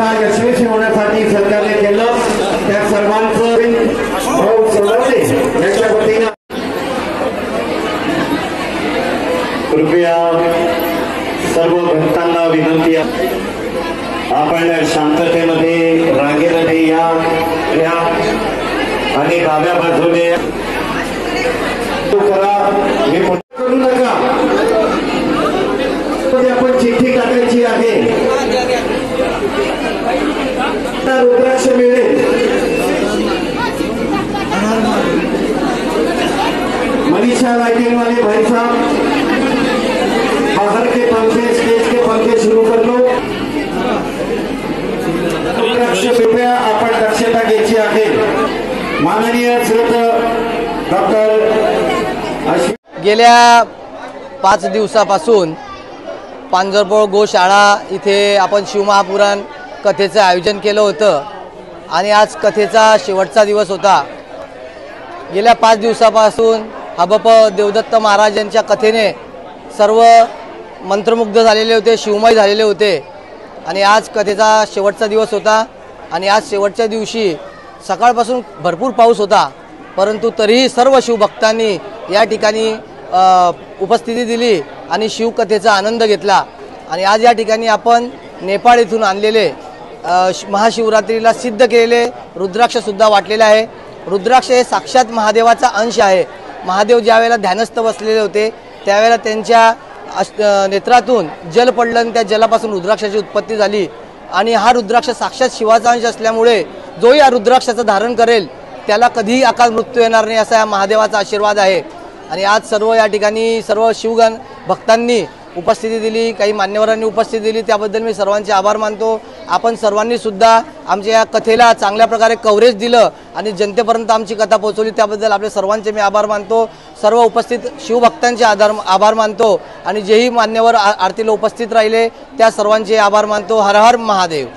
हा यशस्वी होण्यासाठी सरकारने केलं त्या सर्वांचं भाऊ सोलवणे यांच्या वतीनं कृपया सर्व भक्तांना विनंती आहे, आपण शांततेमध्ये रांगेमध्ये या आणि डाव्या बाजूने करा, हे करू नका. आपण चिठ्ठी टाकायची आहे, रुद्राक्ष मिळेल. मनीषा लाइटिंग वाले भाई साहब, बाहर के पंखे स्टेज के पंखे शुरू कर लो. रुद्राक्ष कृपया आपण दक्षता घ्यायची आहे. माननीय डॉक्टर गेल्या 5 दिवसापासून पांजरपोळ गोशाळा इथे आपण शिवमहापुराण कथेचं आयोजन केलं होतं आणि आज कथेचा शेवटचा दिवस होता. गेल्या 5 दिवसापासून हबप देवदत्त महाराज यांच्या कथेने सर्व मंत्रमुग्ध झालेले होते, शिवमय झालेले होते आणि आज कथेचा शेवटचा दिवस होता. आणि आज शेवटच्या दिवशी सकाळपासून भरपूर पाऊस होता, परंतु तरीही सर्व शिवभक्तांनी या ठिकाणी उपस्थिती दिली आणि शिवकथेचा आनंद घेतला. आणि आज या ठिकाणी आपण नेपाळ येथून आणलेले महाशिवरात्रीला सिद्ध केलेले रुद्राक्षसुद्धा वाटलेले आहे. रुद्राक्ष हे साक्षात महादेवाचा अंश आहे. महादेव ज्यावेळेला ध्यानस्थ बसलेले होते त्यावेळेला त्यांच्या नेत्रातून जल पडलं आणि त्या जलापासून रुद्राक्षाची उत्पत्ती झाली. आणि हा रुद्राक्ष साक्षात शिवाचा अंश असल्यामुळे जो या रुद्राक्षाचं धारण करेल त्याला कधीही अकाल मृत्यू येणार नाही, असा या महादेवाचा आशीर्वाद आहे. आणि आज सर्व या ठिकाणी सर्व शिवगण भक्तांनी उपस्थिती दिली, काही मान्यवरांनी उपस्थिती दिली, त्याबद्दल मी सर्वांचे आभार मानतो. आपण सर्वांनी सुद्धा आमच्या या कथेला चांगल्या प्रकारे कव्हरेज दिलं आणि जनतेपर्यंत आमची कथा पोहोचवली, त्याबद्दल आपले सर्वांचे मी आभार मानतो. सर्व उपस्थित शिवभक्तांचे आभार मानतो आणि जेही मान्यवर आरतीला उपस्थित राहिले त्या सर्वांचे आभार मानतो. हर हर महादेव.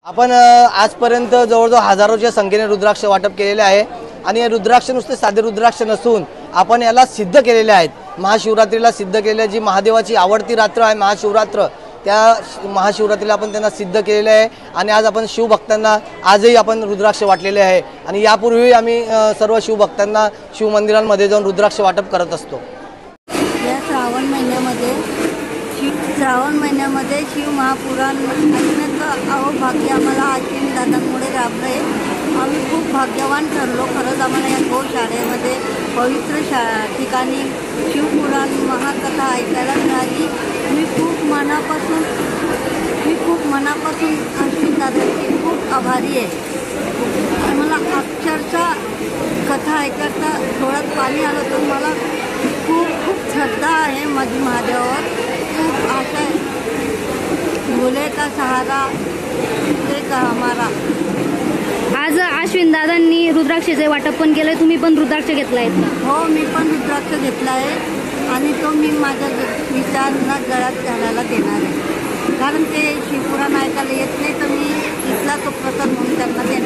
आपण आजपर्यंत जवळजवळ हजारोच्या संख्येने रुद्राक्ष वाटप केलेले आहे आणि हे रुद्राक्ष नुसते साधे रुद्राक्ष नसून आपण याला सिद्ध केलेले आहेत. महाशिवरात्रीला सिद्ध केलेली जी महादेवाची आवडती रात्र आहे महाशिवरात्र, त्या महाशिवरात्रीला आपण त्यांना सिद्ध केलेले आहे. आणि आज आपण शिवभक्तांना आजही आपण रुद्राक्ष वाटलेले आहे आणि यापूर्वी आम्ही सर्व शिवभक्तांना शिवमंदिरांमध्ये जाऊन रुद्राक्ष वाटप करत असतो. या श्रावण महिन्यामध्ये शिव महापुराण ऐकण्याचं अहोभाग्य आम्हाला आश्विनी दादांमुळे लाभलं आहे. आम्ही खूप भाग्यवान ठरलो खरंच. आम्हाला या गोशाळेमध्ये पवित्र ठिकाणी शिवपुराण महाकथा ऐकायला मिळाली. मी खूप मनापासून आश्विनी दादांची खूप आभारी आहे. मला अक्षरशः कथा ऐकता डोळ्यात पाणी आलं तर मला खूप श्रद्धा आहे माझी महादेवावर. खूप आशा आहे. भोले का सहारा देगा हमारा. आज आश्विन दादांनी रुद्राक्षाचे वाटप पण केलंय, तुम्ही पण रुद्राक्ष घेतलाय का? हो, मी पण रुद्राक्ष घेतला आहे आणि तो मी माझ्या विचारांना गळ्यात घालायला देणार आहे. कारण ते शिवपुराण ऐकायला येत नाही तर मी इथला तो प्रसाद म्हणून त्यांना देणार.